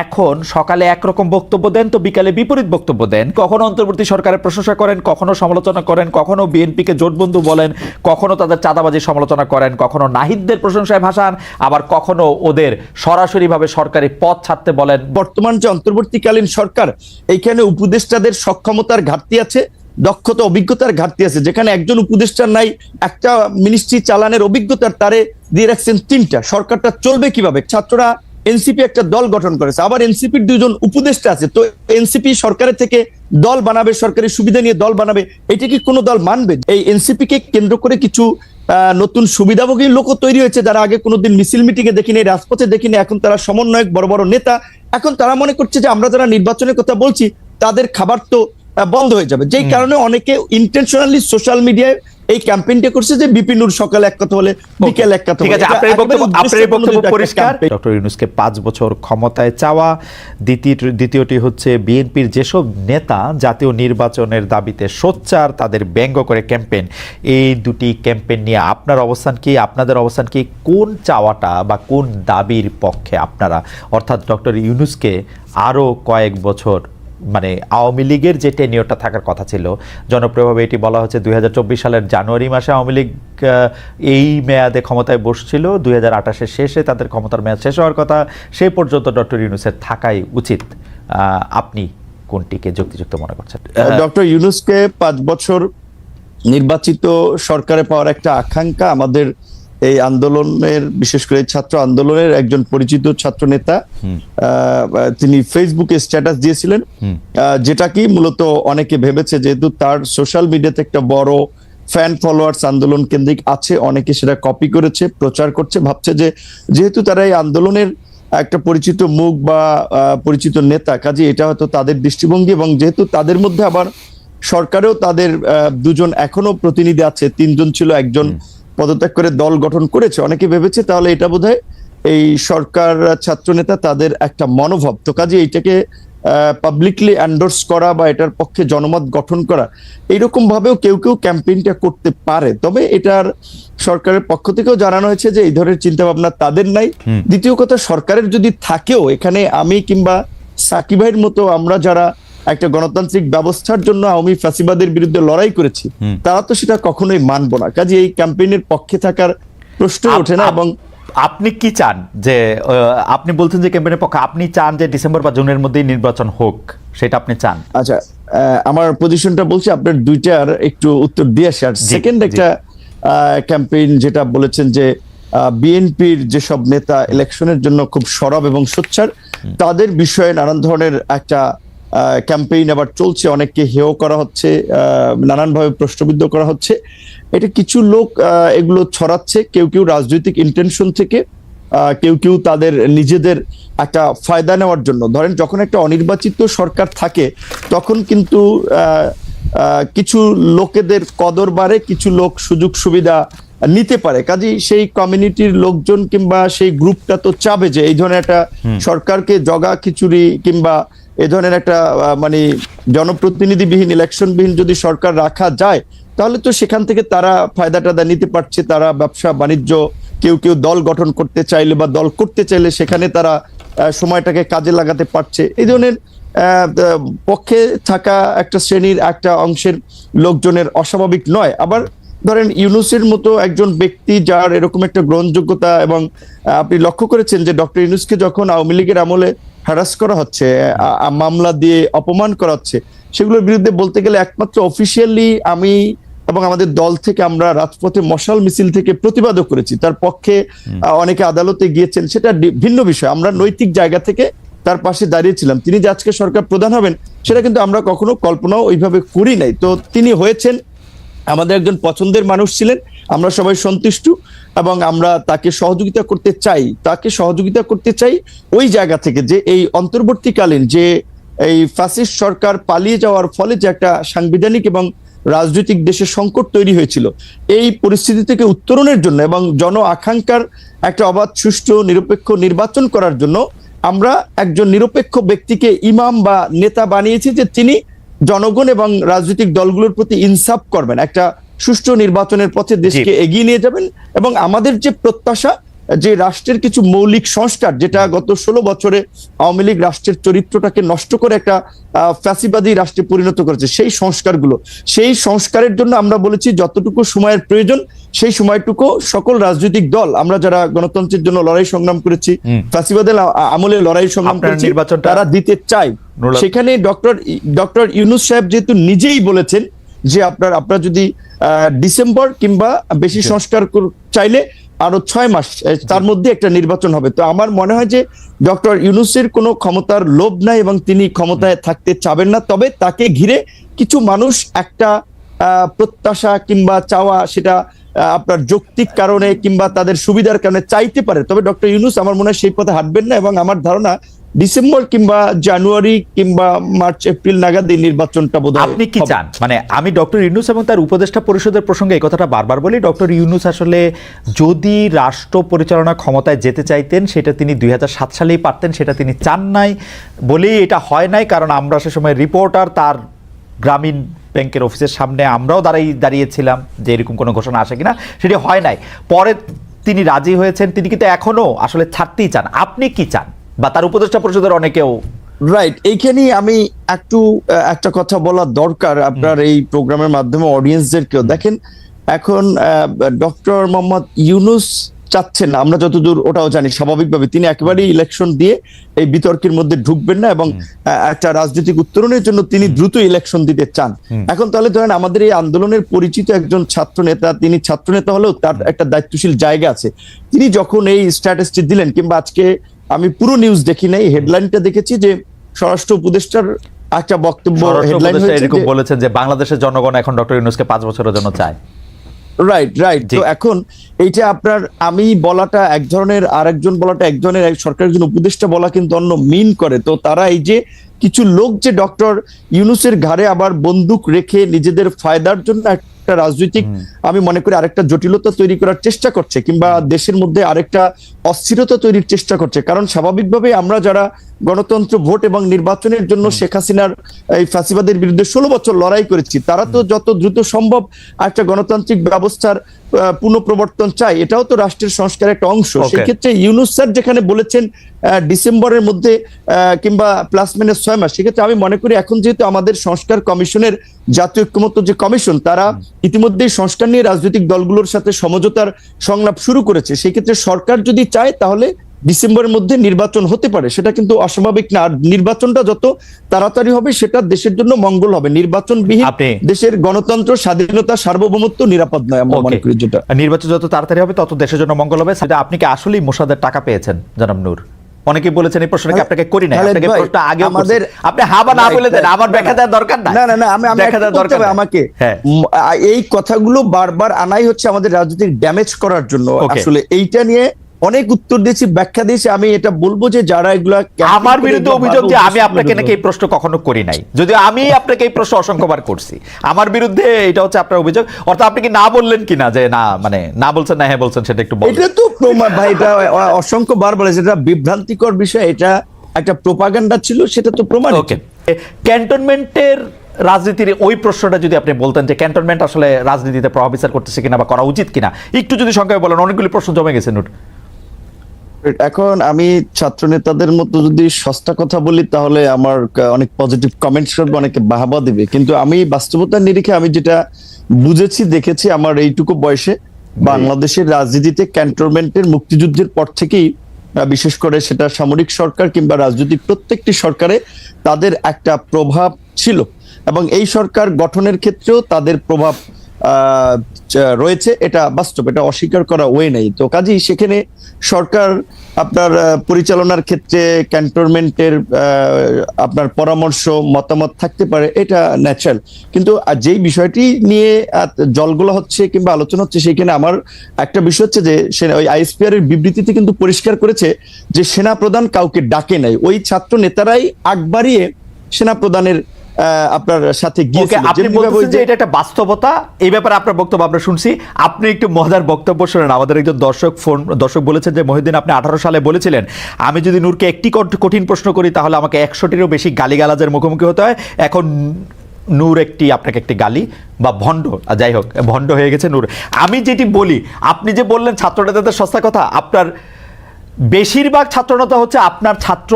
এখন সকালে একরকম বক্তব্য দেন তো বিকালে বিপরীত বক্তব্য দেন, কখনো অন্তর্বর্তী সরকারের প্রশংসা করেন, কখনো সমালোচনা করেন, কখনো বিএনপিকে জোটবন্ধু বলেন, কখনো তাদের চাঁদাবাজির সমালোচনা করেন, কখনো নাহিদদের প্রশংসায় ভাসান, আবার কখনো ওদের সরাসরিভাবে সরকারি পদ ছাড়তে বলেন। বর্তমান যে অন্তর্বর্তীকালীন সরকার, এইখানে উপদেষ্টাদের সক্ষমতার ঘাটতি আছে, দক্ষতা অভিজ্ঞতার ঘাটতি আছে। যেখানে একজন উপদেষ্টার নাই, একটা মিনিস্ট্রি চালানোর অভিজ্ঞতার তারে দিয়ে রাখছেন তিনটা, সরকারটা চলবে কিভাবে? ছাত্ররা এনসিপি একটা দল গঠন করেছে, আবার এনসিপির দুজন উপদেষ্টা আছে, তো এনসিপি সরকারের থেকে দল বানাবে, সরকারি সুবিধা নিয়ে দল বানাবে, এটা কি কোনো দল মানবে? এই এনসিপি কে কেন্দ্র করে কিছু নতুন সুবিধাভোগী লোকও তৈরি হয়েছে, যারা আগে কোনোদিন মিছিল মিটিং এ দেখিনি, রাজপথে দেখিনি, এখন তারা সমন্বয়ক, বড় বড় নেতা। এখন তারা মনে করছে যে আমরা যারা নির্বাচনের কথা বলছি তাদের খাবার তো বন্ধ হয়ে যাবে, যেই কারণে অনেকে ইন্টেনশনালি সোশ্যাল মিডিয়ায় এই ক্যাম্পেইনটা করছে যে বিপিনুর সকালে এক কথা বলে বিকেল এক কথা বলে। আপনার বক্তব্য পরিষ্কার। ডক্টর ইউনূসকে 5 বছর ক্ষমতায় চাওয়া, দ্বিতীয়টি হচ্ছে বিএনপির যেসব নেতা জাতীয় নির্বাচনের দাবিতে সোচ্চার, তাদের ব্যঙ্গ করে ক্যাম্পেইন। এই দুটি ক্যাম্পেইন নিয়ে আপনার অবস্থান কি, আপনাদের অবস্থান কি? কোন চাওয়াটা বা কোন দাবির পক্ষে আপনারা, অর্থাৎ ডক্টর ইউনূসকে আরো কয়েক বছর, মানে আওয়ামী লীগের যে টেনিয়রটা থাকার কথা ছিল, জনপ্রিয়ভাবে এটি বলা হচ্ছে 2024 সালের জানুয়ারি মাসে আওয়ামী লীগ এই মেয়াদে ক্ষমতায় বসছিল, 2028-এর শেষে তাদের ক্ষমতার মেয়াদ শেষ হওয়ার কথা, সেই পর্যন্ত ডক্টর ইউনূসের থাকাই উচিত। আপনি কোনটিকে যুক্তিযুক্ত মনে করছেন? ডক্টর ইউনূসকে 5 বছর নির্বাচিত সরকারে পাওয়ার একটা আকাঙ্ক্ষা আমাদের এই আন্দোলনের, বিশেষ করে ছাত্র আন্দোলনের একজন পরিচিত ছাত্র নেতা, তিনি ফেসবুকে স্ট্যাটাস দিয়েছিলেন, যেটা কি মূলত অনেকে ভেবেছে যেহেতু তার সোশ্যাল মিডিয়াতে একটা বড় ফ্যান ফলোয়ার্স আন্দোলন কেন্দ্রিক আছে, অনেকে সেটা কপি করেছে, প্রচার করছে, ভাবছে যে যেহেতু তারা এই আন্দোলনের একটা পরিচিত মুখ বা পরিচিত নেতা, কাজে এটা হয়তো তাদের দৃষ্টিভঙ্গি, এবং যেহেতু তাদের মধ্যে আবার সরকারেও তাদের দুজন এখনো প্রতিনিধি আছে, 3 জন ছিল, একজন পদত্যাগ করে দল গঠন করেছে, অনেকে ভেবেছে তাহলে এটা বোধহয় এই সরকার ছাত্র নেতা তাদের একটা মনোভাব, তো কাজে এইটাকে পাবলিকলি এন্ডোর্স করা বা এটার পক্ষে জনমত গঠন করা, এইরকম ভাবেও কেউ কেউ ক্যাম্পেইনটা করতে পারে। তবে এটার সরকারের পক্ষ থেকেও জানানো হয়েছে যে এই ধরনের চিন্তা ভাবনা তাদের নাই। দ্বিতীয় কথা, সরকারের যদি থাকেও, এখানে আমি কিংবা সাকিব ভাইয়ের মতো আমরা যারা একটা গণতান্ত্রিক ব্যবস্থার জন্য আওয়ামী ফ্যাসিবাদের বিরুদ্ধে লড়াই করেছি, তারা তো সেটা কখনোই মানবো না। কাজে এই ক্যাম্পেইনের পক্ষে থাকার প্রশ্ন ওঠে না। এবং আপনি কি চান? যে আপনি বলছেন যে ক্যাম্পেইনের পক্ষে, আপনি চান যে ডিসেম্বর বা জুনের মধ্যেই নির্বাচন হোক, সেটা আপনি চান? আচ্ছা, আমার পজিশনটা বলছি, আপনার দুইটার একটু উত্তর দিয়ে আসি। আর সেকেন্ড একটা ক্যাম্পেইন যেটা বলেছেন যে বিএনপির যেসব নেতা ইলেকশনের জন্য খুব সরব এবং সোচ্চার, তাদের বিষয়ে নানান ধরনের একটা ক্যাম্পেইন আবার চলছে, অনেককে হেয় করা হচ্ছে, নানানভাবে প্রশ্নবিদ্ধ করা হচ্ছে। এটা কিছু লোক এগুলো ছড়াচ্ছে, কেউ কেউ রাজনৈতিক ইন্টেনশন থেকে, কেউ কেউ তাদের নিজেদের একটা ফায়দা নেওয়ার জন্য। ধরেন যখন একটা অনির্বাচিত সরকার থাকে তখন কিন্তু কিছু লোকেদের কদর বাড়ে, কিছু লোক সুযোগ সুবিধা নিতে পারে, কাজেই সেই কমিউনিটির লোকজন কিংবা সেই গ্রুপটা তো চাবে যে এই ধরনের একটা সরকারকে জগা খিচুড়ি কিংবা এই ধরনের একটা মানে জনপ্রতিনিধিবিহীন, ইলেকশনবিহীন যদি সরকার রাখা যায়, তাহলে তো সেখান থেকে তারা ফায়দাটা নিতে পারছে, তারা ব্যবসা বাণিজ্য, কেউ কেউ দল গঠন করতে চাইলে বা দল করতে চাইলে সেখানে তারা সময়টাকে কাজে লাগাতে পারছে। এই ধরনের পক্ষে থাকা একটা শ্রেণীর, একটা অংশের লোকজনের অস্বাভাবিক নয়। আবার ধরেন ইউনূসের মতো একজন ব্যক্তি যার এরকম একটা গ্রহণযোগ্যতা, এবং আপনি লক্ষ্য করেছেন যে ডক্টর ইউনূসকে যখন আওয়ামী লীগের আমলে হ্যারাস করা হচ্ছে, মামলা দিয়ে অপমান করা হচ্ছে, সেগুলোর বিরুদ্ধে বলতে গেলে একমাত্র অফিসিয়ালি আমি এবং আমাদের দল থেকে আমরা রাজপথে মশাল মিছিল থেকে প্রতিবাদও করেছি, তার পক্ষে অনেকে আদালতে গিয়েছেন, সেটা ভিন্ন বিষয়। আমরা নৈতিক জায়গা থেকে তার পাশে দাঁড়িয়েছিলাম। তিনি যে আজকে সরকার প্রধান হবেন সেটা কিন্তু আমরা কখনো কল্পনাও ওইভাবে করি নাই। তো তিনি হয়েছেন, আমাদের একজন পছন্দের মানুষ ছিলেন, আমরা সবাই সন্তুষ্ট, এবং আমরা তাকে সহযোগিতা করতে চাই ওই জায়গা থেকে যে এই অন্তর্বর্তীকালীন যে এই ফ্যাসিস্ট সরকার পালিয়ে যাওয়ার ফলে যে একটা সাংবিধানিক এবং রাজনৈতিক দেশে সংকট তৈরি হয়েছিল, এই পরিস্থিতি থেকে উত্তরণের জন্য এবং জন আকাঙ্ক্ষার একটা অবাধ, সুষ্ঠু, নিরপেক্ষ নির্বাচন করার জন্য আমরা একজন নিরপেক্ষ ব্যক্তিকে ইমাম বা নেতা বানিয়েছি, যে তিনি জনগণ এবং রাজনৈতিক দলগুলোর প্রতি ইনসাফ করবেন, একটা সুষ্ঠু নির্বাচনের পথে দেশকে এগিয়ে নিয়ে যাবেন। এবং আমাদের যে প্রত্যাশা যে রাষ্ট্রের কিছু মৌলিক সংস্কার, যেটা গত 16 বছরে আওয়ামী লীগ রাষ্ট্রের চরিত্রটাকে নষ্ট করে একটা ফ্যাসিবাদী রাষ্ট্রে পরিণত করেছে, সেই সংস্কারের জন্য আমরা বলেছি যতটুকু সময়ের প্রয়োজন সেই সময়টুকু সকল রাজনৈতিক দল, আমরা যারা গণতন্ত্রের জন্য লড়াই সংগ্রাম করেছি, ফ্যাসিবাদের আমলে লড়াই সংগ্রাম করেছি, তারা দিতে চাই। সেখানে ডক্টর ইউনূস সাহেব যেহেতু নিজেই বলেছেন যে আপনারা যদি ডিসেম্বর কিংবা বেশি সংস্কার চাইলে আরো 6 মাস তার মধ্যে একটা নির্বাচন হবে। তো আমার মনে হয় যে ডক্টর ইউনূসের কোনো ক্ষমতার লোভ নাই এবং তিনি ক্ষমতায় থাকতে চাবেন না। তবে তাকে ঘিরে কিছু মানুষ একটা প্রত্যাশা কিংবা চাওয়া, সেটা আপনার যৌক্তিক কারণে কিংবা তাদের সুবিধার কারণে চাইতে পারে। তবে ডক্টর ইউনূস আমার মনে হয় সেই পথে হাঁটবেন না, এবং আমার ধারণা ডিসেম্বর কিংবা জানুয়ারি কিংবা মার্চ এপ্রিল নাগাদ এই নির্বাচনটা বোধহয়। আপনি কি চান? মানে আমি ডক্টর ইউনূস এবং তার উপদেষ্টা পরিষদের প্রসঙ্গে এই কথাটা বারবার বলি, ডক্টর ইউনূস আসলে যদি রাষ্ট্র পরিচালনা ক্ষমতায় যেতে চাইতেন সেটা তিনি 2007 সালেই পারতেন, সেটা তিনি চান নাই বলেই এটা হয় নাই। কারণ আমরা সে সময় রিপোর্টার তার গ্রামীণ ব্যাংকের অফিসের সামনে আমরাও দাঁড়িয়েছিলাম যে এরকম কোনো ঘোষণা আসে কিনা, সেটি হয় নাই। পরে তিনি রাজি হয়েছেন, তিনি কিন্তু এখনো আসলে ছাড়তেই চান। আপনি কি চান, বা তার উপদেষ্টা পরিষদের অনেকেও? রাইট, এইখানেই আমি একটা কথা বলা দরকার আপনার এই প্রোগ্রামের মাধ্যমে অডিয়েন্সদেরকেও। দেখেন, এখন ডক্টর মোহাম্মদ ইউনূস চাচ্ছেন না, আমরা যতদূর ওটাও জানি, স্বাভাবিকভাবে তিনি একেবারেই ইলেকশন দিয়ে এই বিতর্কের মধ্যে ঢুকবেন না, এবং একটা রাজনৈতিক উত্তরণের জন্য তিনি দ্রুত ইলেকশন দিতে চান। এখন তাহলে ধরেন আমাদের এই আন্দোলনের পরিচিত একজন ছাত্র নেতা, তিনি ছাত্র নেতা হলেও তার একটা দায়িত্বশীল জায়গা আছে। তিনি যখন এই স্ট্যাটাসটি দিলেন, কিংবা আজকে আমি পুরো নিউজ দেখি নাই, হেডলাইনটা দেখেছি যে স্বরাষ্ট্র উপদেষ্টার একটা বক্তব্য হেডলাইন এরকম বলেছেন যে বাংলাদেশের জনগণ এখন ডক্টর ইউনূসকে 5 বছরের জন্য চায়। রাইট। তো এখন এইটা আপনার আমি বলাটা এক ধরনের, আরেকজন বলাটা এক ধরনের, সরকারের একজন উপদেষ্টা বলা কিন্তু অন্য মিন করে। তো তারা এই যে কিছু লোক যে ডক্টর ইউনূসের ঘাড়ে আবার বন্দুক রেখে নিজেদের ফায়দার জন্য একটা রাজনৈতিক, আমি মনে করি আরেকটা জটিলতা তৈরি করার চেষ্টা করছে, কিংবা দেশের মধ্যে আরেকটা অস্থিরতা তৈরির চেষ্টা করছে। কারণ স্বাভাবিকভাবে আমরা যারা গণতন্ত্র, ভোট এবং নির্বাচনের জন্য শেখ হাসিনার এই ফ্যাসিবাদের বিরুদ্ধে 16 বছর লড়াই করেছি, তারা তো যত দ্রুত সম্ভব একটা গণতান্ত্রিক ব্যবস্থার পুনঃপ্রবর্তন চাই। এটাও তো রাষ্ট্রের সংস্কারের একটা অংশ। সেই ক্ষেত্রে ইউনূস স্যার যেখানে বলেছেন ডিসেম্বরের মধ্যে কিংবা প্লাস মাইনাস 6 মাস, সেক্ষেত্রে আমি মনে করি এখন যেহেতু আমাদের সংস্কার কমিশনের, জাতীয় ঐক্যমত্য যে কমিশন, তারা ইতিমধ্যেই সংস্কার নিয়ে রাজনৈতিক দলগুলোর সাথে সমঝোতার সংলাপ শুরু করেছে। সেই ক্ষেত্রে সরকার যদি চায় তাহলে ডিসেম্বরের মধ্যে নির্বাচন হতে পারে, সেটা কিন্তু অস্বাভাবিক না। আর নির্বাচনটা যত তাড়াতাড়ি হবে সেটা দেশের জন্য মঙ্গল হবে। নির্বাচনবিহীন দেশের গণতন্ত্র, স্বাধীনতা, সার্বভৌমত্ব নিরাপদ নয়, আমরা মনে করি। যেটা নির্বাচন যত তাড়াতাড়ি হবে তত দেশের জন্য মঙ্গল হবে। সেটা আপনি কি আসলেই মোসাদের টাকা পেয়েছেন জনাব নূর? অনেকে বলেছেন এই প্রশ্নটাকে আপনাকে করি না, আপনাকে প্রশ্নটা আগে আমাদের, আপনি হা বা না বলে দেন, আমার ব্যাখ্যা দেওয়ার দরকার নাই। না আমি ব্যাখ্যা দেওয়ার দরকার আমাকে। এই কথাগুলো বারবার আনাই হচ্ছে আমাদের রাজনৈতিক ড্যামেজ করার জন্য। আসলে এইটা নিয়ে অনেক উত্তর দিয়েছি, ব্যাখ্যা দিয়েছি। আমি এটা বলবো যে যারা এগুলা, আমার বিরুদ্ধে অভিযোগ যে আমি আপনাকে নাকি এই প্রশ্ন কখনো করি নাই, যদিও আমি আপনাকে এই প্রশ্ন অসংখ্যবার করছি। আমার বিরুদ্ধে এটা হচ্ছে আপনার অভিযোগ। অর্থাৎ আপনি কি না বললেন কিনা, যে না মানে না বলছেন না হ্যাঁ বলছেন, সেটা একটু বলুন। এটা তো প্রমাণ ভাই, এটা অসংখ্যবার বলেছে, এটা বিভ্রান্তিকর বিষয়, এটা একটা প্রোপাগান্ডা ছিল, সেটা তো প্রমাণ। ওকে, ক্যান্টনমেন্টের রাজনীতির ওই প্রশ্নটা যদি আপনি বলতেন যে ক্যান্টনমেন্ট আসলে রাজনীতিতে প্রভাব বিস্তার করতেছে কিনা বা করা উচিত কিনা, একটু যদি সংক্ষেপে বলেন। অনেকগুলি প্রশ্ন জমে গেছে নোট। এখন আমি ছাত্র নেতাদের মতো যদি সস্তা কথা বলি তাহলে আমার অনেক পজিটিভ কমেন্টস করবে, অনেকে বাহবা দিবে, কিন্তু আমি বাস্তবতার নিরিখে আমি যেটা বুঝেছি, দেখেছি আমার এইটুকু বয়সে, বাংলাদেশের রাজনীতিতে ক্যান্টনমেন্টের মুক্তিযুদ্ধের পর থেকেই, বিশেষ করে সেটা সামরিক সরকার কিংবা রাজনৈতিক প্রত্যেকটি সরকারে তাদের একটা প্রভাব ছিল, এবং এই সরকার গঠনের ক্ষেত্রেও তাদের প্রভাব রয়েছে। এটা বাস্তব, এটা অস্বীকার করা ওয়ে নাই। তো কাজেই সেখানে সরকার আপনার পরিচালনার ক্ষেত্রে ক্যান্টনমেন্টের আপনার পরামর্শ, মতামত থাকতে পারে, এটা ন্যাচারাল। কিন্তু যেই বিষয়টি নিয়ে জলগোলা হচ্ছে কিংবা আলোচনা হচ্ছে, সেখানে আমার একটা বিষয় হচ্ছে যে ওই আইএসপিআর এর বিবৃতিতে কিন্তু পরিষ্কার করেছে যে সেনা প্রধান কাউকে ডাকে নাই, ওই ছাত্র নেতারাই আগ বাড়িয়ে সেনা প্রধানের আপনার সাথে গিয়েছিল। আপনি বলছেন যে এটা একটা বাস্তবতা, এই ব্যাপারে আপনার বক্তব্য আমরা শুনছি। আপনি একটু মজার বক্তব্য শুনেন। আমাদের একজন দর্শক বলেছেন যে মহিউদ্দিন, আপনি 18 সালে বলেছিলেন আমি যদি নূরকে একটি কঠিন প্রশ্ন করি তাহলে আমাকে 100টিরও বেশি গালিগালাজের মুখোমুখি হতে হয়। এখন নূর আপনাকে একটি গালি বা ভণ্ড, যাই হোক ভণ্ড হয়ে গেছে নূর। আমি যেটি বলি, আপনি যে বললেন ছাত্র নেতাদের সস্তা কথা, আপনার বেশিরভাগ ছাত্রনেতা হচ্ছে আপনার ছাত্র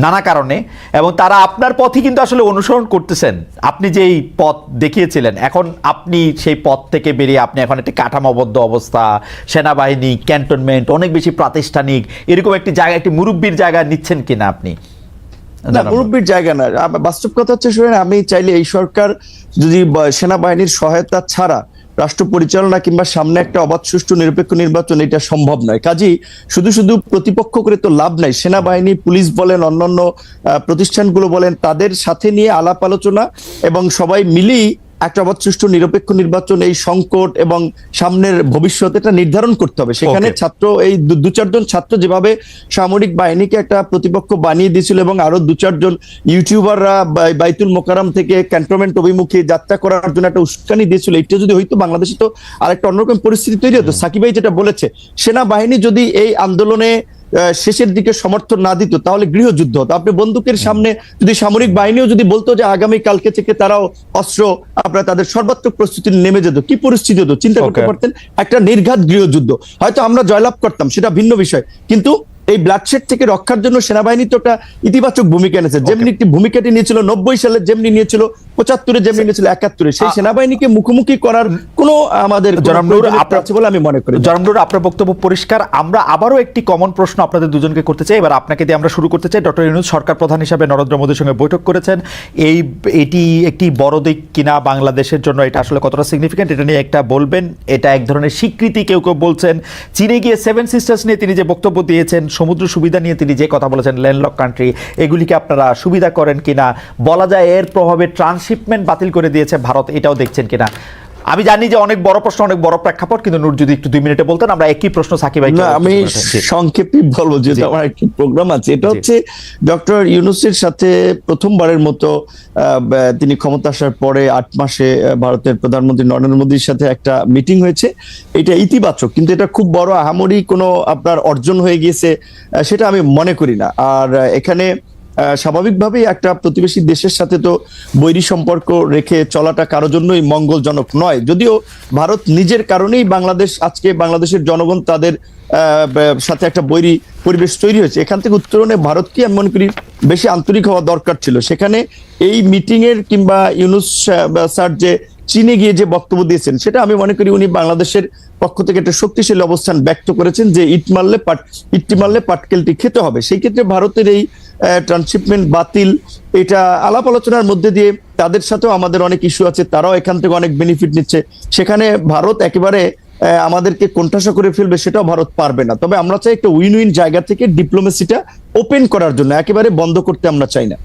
নানা কারণে, এবং তারা আপনার পথই কিন্তু আসলে অনুসরণ করতেছেন। আপনি যেই পথ দেখিয়েছিলেন, এখন আপনি সেই পথ থেকে বেরিয়ে আপনি এখন একটি কাঠামোবদ্ধ অবস্থা, সেনাবাহিনী, ক্যান্টনমেন্ট, অনেক বেশি প্রাতিষ্ঠানিক, এরকম একটি জায়গা, একটি মুরব্বীর জায়গা নিচ্ছেন কিনা আপনি? না, মুরব্বীর জায়গা না। বাস্তব কথা হচ্ছে, শুনেন, আমি চাইলে এই সরকার যদি সেনাবাহিনীর সহায়তা ছাড়া রাষ্ট্র পরিচালনা কিংবা সামনে একটা অবাধ সুষ্ঠু নিরপেক্ষ নির্বাচন, এটা সম্ভব নয়। কাজেই শুধু শুধু প্রতিপক্ষ করে তো লাভ নাই। সেনাবাহিনী, পুলিশ বলেন, অন্যান্য প্রতিষ্ঠানগুলো বলেন, তাদের সাথে নিয়ে আলাপ আলোচনা এবং সবাই মিলেই একটা অবাধ সুষ্ঠু নিরপেক্ষ নির্বাচন, এই সংকট এবং সামনের ভবিষ্যৎ, এটা নির্ধারণ করতে হবে। সেখানে ছাত্র, এই দু চারজন ছাত্র যেভাবে সামরিক বাহিনীকে একটা প্রতিপক্ষ বানিয়ে দিয়েছিল, এবং আরো দু চারজন ইউটিউবাররা বাইতুল মোকাররম থেকে ক্যান্টনমেন্ট অভিমুখে যাত্রা করার জন্য একটা উস্কানি দিয়েছিল, এটা যদি হইতো বাংলাদেশে তো আরেকটা অন্যরকম পরিস্থিতি তৈরি হতো। সাকিব ভাই যেটা বলেছে, সেনাবাহিনী যদি এই আন্দোলনে শেষের দিকে সমর্থন না দিত, তাহলে গৃহযুদ্ধ হতো। আপনি বন্দুকের সামনে যদি সামরিক বাহিনীও যদি বলতো যে আগামী কালকে থেকে তারাও অস্ত্র, আপনারা তাদের সর্বাত্মক প্রস্তুতি নেমে যেত, কি পরিস্থিতি হতো চিন্তা করতে পারতেন? একটা নির্ঘাত গৃহযুদ্ধ। হয়তো আমরা জয়লাভ করতাম, সেটা ভিন্ন বিষয়, কিন্তু এই ব্লাডশেড থেকে রক্ষার জন্য সেনাবাহিনী তো একটা ইতিবাচক ভূমিকা এনেছে। যেমনি একটি ভূমিকাটি নিয়েছিল 90 সালে, যেমনি নিয়েছিল 75-এ, যেমনি নিয়েছিল 71-এ, সেই সেনাবাহিনীকে মুখোমুখি করার কোনো আমাদের আছে বলে আমি মনে করি। জনাব, আপনার বক্তব্য পরিষ্কার। আমরা আবারও একটি কমন প্রশ্ন আপনাদের দুজনকে করতে চাই, এবার আপনাকে দিয়ে আমরা শুরু করতে চাই। ডক্টর ইউনূস সরকার প্রধান হিসাবে নরেন্দ্র মোদীর সঙ্গে বৈঠক করেছেন, এটি একটি বড় দিক কিনা বাংলাদেশের জন্য, এটা আসলে কতটা সিগনিফিকেন্ট, এটা নিয়ে একটা বলবেন। এটা এক ধরনের স্বীকৃতি, কেউ কেউ বলছেন। চীনে গিয়ে 7 সিস্টার্স নিয়ে তিনি যে বক্তব্য দিয়েছেন, সমুদ্র সুবিধা নিয়ে তিনি যে কথা বলেছেন, ল্যান্ডলক কান্ট্রি, এগুলিকে আপনারা সুবিধা করেন কিনা? বলা যায় এর প্রভাবে ট্রান্সশিপমেন্ট বাতিল করে দিয়েছে ভারত, এটাও দেখছেন কিনা? আমি জানি যে অনেক বড় প্রশ্ন, অনেক বড় প্রেক্ষাপট, কিন্তু নূর যদি একটু 2 মিনিটে বলতেন, আমরা একই প্রশ্ন সাকিব ভাই। আমি সংক্ষেপে বলবো, যেহেতু আমার একটি প্রোগ্রাম আছে। এটা হচ্ছে ডক্টর ইউনূসের সাথে প্রথমবারের মতো তিনি ক্ষমতা আসার পরে 8 মাসে ভারতের প্রধানমন্ত্রী নরেন্দ্র মোদীর সাথে একটা মিটিং হয়েছে। এটা ইতিবাচক, কিন্তু এটা খুব বড় আহামরি কোনো আপনার অর্জন হয়ে গিয়েছে সেটা আমি মনে করি না। আর এখানে স্বাভাবিকভাবেই একটা প্রতিবেশী দেশের সাথে তো বৈরী সম্পর্ক রেখে চলাটা কারো জন্যই মঙ্গলজনক নয়। যদিও ভারত নিজের কারণেই আজকে বাংলাদেশের জনগণ তাদের সাথে একটা বৈরী পরিবেশ তৈরি হয়েছে। এখান থেকে উত্তরণে ভারতকে আমি মনে করি বেশি আন্তরিক হওয়া দরকার ছিল। সেখানে এই মিটিং এর কিংবা ইউনূস স্যার যে চীনে গিয়ে যে বক্তব্য দিয়েছেন, সেটা আমি মনে করি উনি বাংলাদেশের পক্ষ থেকে একটা শক্তিশালী অবস্থান ব্যক্ত করেছেন যে ইটটি মারলে পাটকেলটি খেতে হবে। সেই ক্ষেত্রে ভারতের এই ট্রান্সশিপমেন্ট বাতিল, এটা আলাপ আলোচনার মধ্যে দিয়ে, তাদের সাথেও আমাদের অনেক ইস্যু আছে, তারাও এখান থেকে অনেক বেনিফিট নিচ্ছে। সেখানে ভারত একেবারে আমাদেরকে কোণঠাসা করে ফেলবে সেটাও ভারত পারবে না। তবে আমরা চাই একটা উইন উইন জায়গা থেকে ডিপ্লোমেসিটা ওপেন করার জন্য, একেবারে বন্ধ করতে আমরা চাই না।